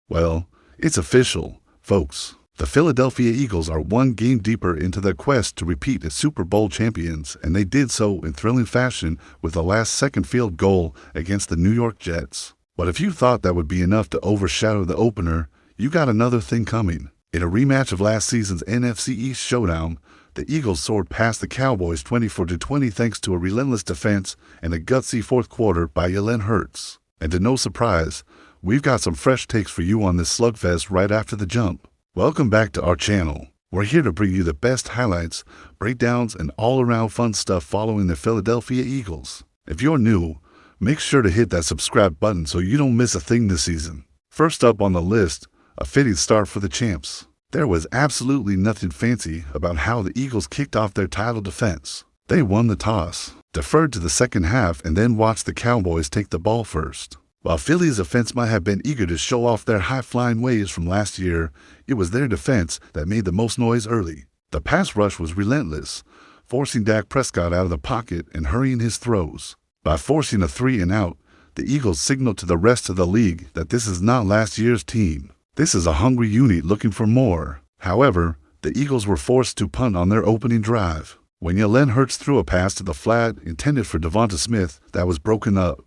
Well, it's official, folks. The Philadelphia Eagles are one game deeper into their quest to repeat as Super Bowl champions, and they did so in thrilling fashion with a last-second field goal against the New York Jets. But if you thought that would be enough to overshadow the opener, you got another thing coming. In a rematch of last season's NFC East showdown, the Eagles soared past the Cowboys 24-20 thanks to a relentless defense and a gutsy fourth quarter by Jalen Hurts. And to no surprise, we've got some fresh takes for you on this slugfest right after the jump. Welcome back to our channel. We're here to bring you the best highlights, breakdowns, and all-around fun stuff following the Philadelphia Eagles. If you're new, make sure to hit that subscribe button so you don't miss a thing this season. First up on the list, a fitting start for the champs. There was absolutely nothing fancy about how the Eagles kicked off their title defense. They won the toss, deferred to the second half, and then watched the Cowboys take the ball first. While Philly's offense might have been eager to show off their high-flying ways from last year, it was their defense that made the most noise early. The pass rush was relentless, forcing Dak Prescott out of the pocket and hurrying his throws. By forcing a 3-and-out, the Eagles signaled to the rest of the league that this is not last year's team. This is a hungry unit looking for more. However, the Eagles were forced to punt on their opening drive when Jalen Hurts threw a pass to the flat intended for Devonta Smith that was broken up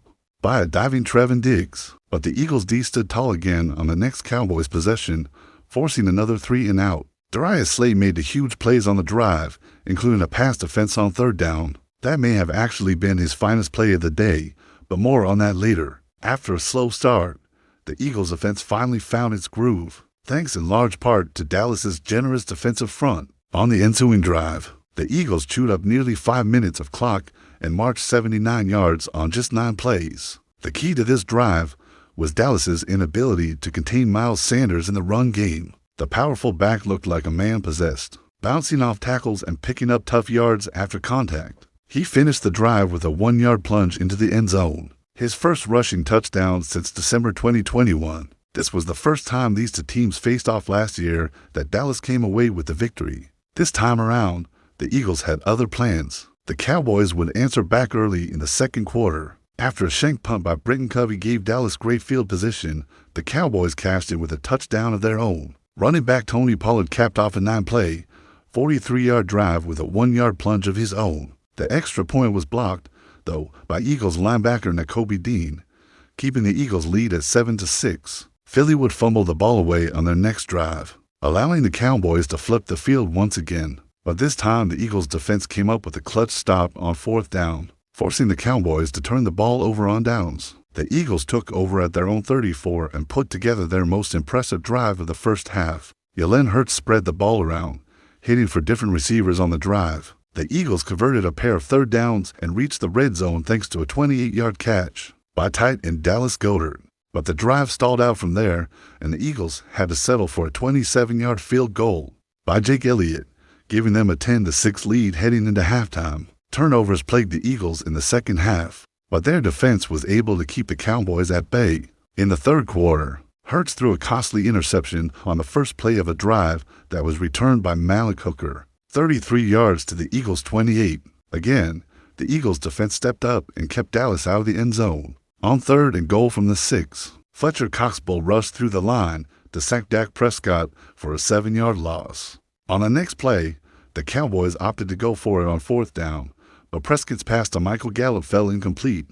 by a diving Trevon Diggs. But the Eagles' D stood tall again on the next Cowboys possession, forcing another 3-and-out. Darius Slay made the huge plays on the drive, including a pass defense on third down. That may have actually been his finest play of the day, but more on that later. After a slow start, the Eagles' offense finally found its groove, thanks in large part to Dallas's generous defensive front. On the ensuing drive, the Eagles chewed up nearly 5 minutes of clock and marched 79 yards on just 9 plays. The key to this drive was Dallas's inability to contain Miles Sanders in the run game. The powerful back looked like a man possessed, bouncing off tackles and picking up tough yards after contact. He finished the drive with a 1-yard plunge into the end zone, his first rushing touchdown since December 2021. This was the first time these two teams faced off last year that Dallas came away with the victory. This time around, the Eagles had other plans. The Cowboys would answer back early in the second quarter. After a shank punt by Britton Covey gave Dallas great field position, the Cowboys cashed in with a touchdown of their own. Running back Tony Pollard capped off a 9-play, 43-yard drive with a 1-yard plunge of his own. The extra point was blocked, though, by Eagles linebacker Nakobe Dean, keeping the Eagles' lead at 7-6. Philly would fumble the ball away on their next drive, allowing the Cowboys to flip the field once again. But this time, the Eagles' defense came up with a clutch stop on fourth down, forcing the Cowboys to turn the ball over on downs. The Eagles took over at their own 34 and put together their most impressive drive of the first half. Jalen Hurts spread the ball around, hitting for different receivers on the drive. The Eagles converted a pair of third downs and reached the red zone thanks to a 28-yard catch by tight end Dallas Cowboys. But the drive stalled out from there, and the Eagles had to settle for a 27-yard field goal by Jake Elliott, giving them a 10-6 lead heading into halftime. Turnovers plagued the Eagles in the second half, but their defense was able to keep the Cowboys at bay. In the third quarter, Hurts threw a costly interception on the first play of a drive that was returned by Malik Hooker, 33 yards to the Eagles' 28. Again, the Eagles' defense stepped up and kept Dallas out of the end zone. On 3rd and goal from the 6, Fletcher Coxbull rushed through the line to sack Dak Prescott for a 7-yard loss. On the next play, the Cowboys opted to go for it on 4th down, but Prescott's pass to Michael Gallup fell incomplete,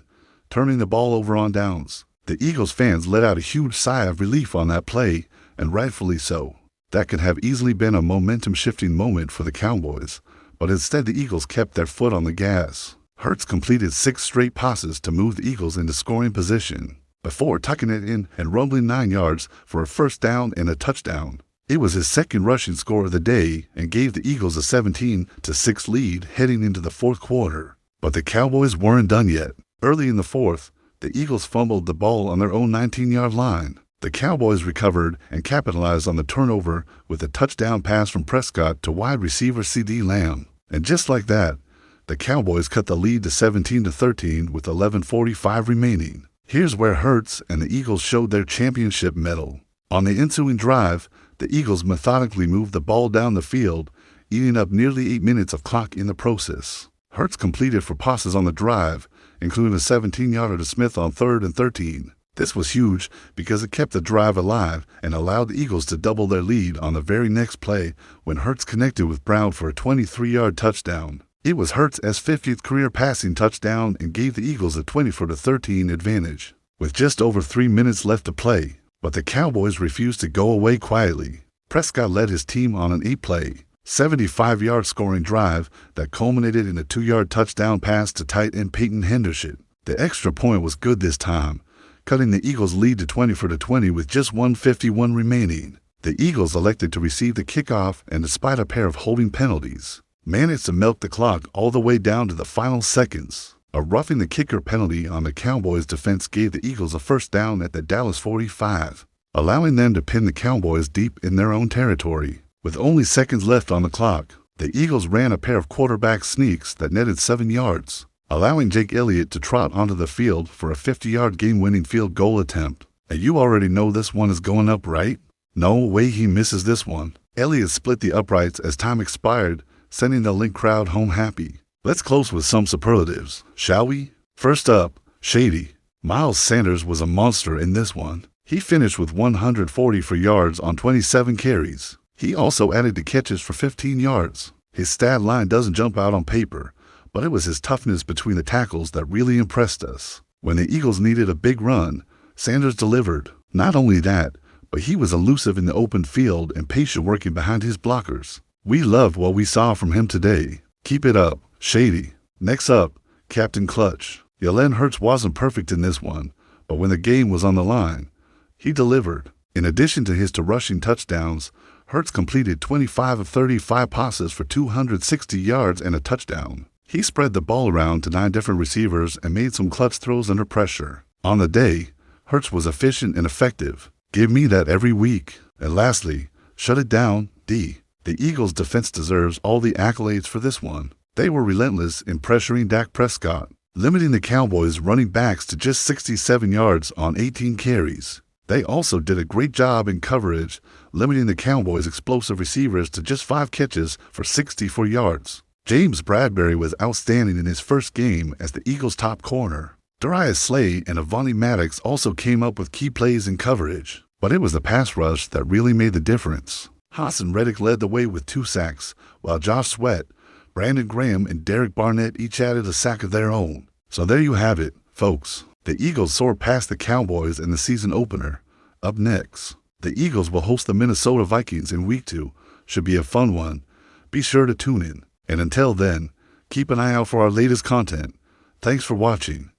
turning the ball over on downs. The Eagles fans let out a huge sigh of relief on that play, and rightfully so. That could have easily been a momentum-shifting moment for the Cowboys, but instead the Eagles kept their foot on the gas. Hurts completed 6 straight passes to move the Eagles into scoring position, before tucking it in and rumbling 9 yards for a first down and a touchdown. It was his second rushing score of the day and gave the Eagles a 17-6 lead heading into the fourth quarter. But the Cowboys weren't done yet. Early in the fourth, the Eagles fumbled the ball on their own 19-yard line. The Cowboys recovered and capitalized on the turnover with a touchdown pass from Prescott to wide receiver CeeDee Lamb. And just like that, the Cowboys cut the lead to 17-13 with 11:45 remaining. Here's where Hurts and the Eagles showed their championship mettle. On the ensuing drive, the Eagles methodically moved the ball down the field, eating up nearly 8 minutes of clock in the process. Hurts completed 4 passes on the drive, including a 17-yarder to Smith on 3rd and 13. This was huge because it kept the drive alive and allowed the Eagles to double their lead on the very next play when Hurts connected with Brown for a 23-yard touchdown. It was Hurts' 50th career passing touchdown and gave the Eagles a 20-13 advantage, with just over 3 minutes left to play. But the Cowboys refused to go away quietly. Prescott led his team on an 8-play, 75-yard scoring drive that culminated in a 2-yard touchdown pass to tight end Peyton Hendershot. The extra point was good this time, cutting the Eagles' lead to 20-20 with just 1:51 remaining. The Eagles elected to receive the kickoff and, despite a pair of holding penalties, managed to milk the clock all the way down to the final seconds. A roughing the kicker penalty on the Cowboys' defense gave the Eagles a first down at the Dallas 45, allowing them to pin the Cowboys deep in their own territory. With only seconds left on the clock, the Eagles ran a pair of quarterback sneaks that netted 7 yards, allowing Jake Elliott to trot onto the field for a 50-yard game-winning field goal attempt. And you already know this one is going up, right? No way he misses this one. Elliott split the uprights as time expired, sending the Link crowd home happy. Let's close with some superlatives, shall we? First up, Shady. Miles Sanders was a monster in this one. He finished with 144 yards on 27 carries. He also added the catches for 15 yards. His stat line doesn't jump out on paper, but it was his toughness between the tackles that really impressed us. When the Eagles needed a big run, Sanders delivered. Not only that, but he was elusive in the open field and patient working behind his blockers. We loved what we saw from him today. Keep it up, Shady. Next up, Captain Clutch. Jalen Hurts wasn't perfect in this one, but when the game was on the line, he delivered. In addition to his rushing touchdowns, Hurts completed 25 of 35 passes for 260 yards and a touchdown. He spread the ball around to 9 different receivers and made some clutch throws under pressure. On the day, Hurts was efficient and effective. Give me that every week. And lastly, shut it down, D. The Eagles' defense deserves all the accolades for this one. They were relentless in pressuring Dak Prescott, limiting the Cowboys' running backs to just 67 yards on 18 carries. They also did a great job in coverage, limiting the Cowboys' explosive receivers to just 5 catches for 64 yards. James Bradbury was outstanding in his first game as the Eagles' top corner. Darius Slay and Avonte Maddox also came up with key plays in coverage, but it was the pass rush that really made the difference. Hassan Reddick led the way with 2 sacks, while Josh Sweat, Brandon Graham, and Derek Barnett each added a sack of their own. So there you have it, folks. The Eagles soared past the Cowboys in the season opener. Up next, the Eagles will host the Minnesota Vikings in Week 2. Should be a fun one. Be sure to tune in. And until then, keep an eye out for our latest content. Thanks for watching.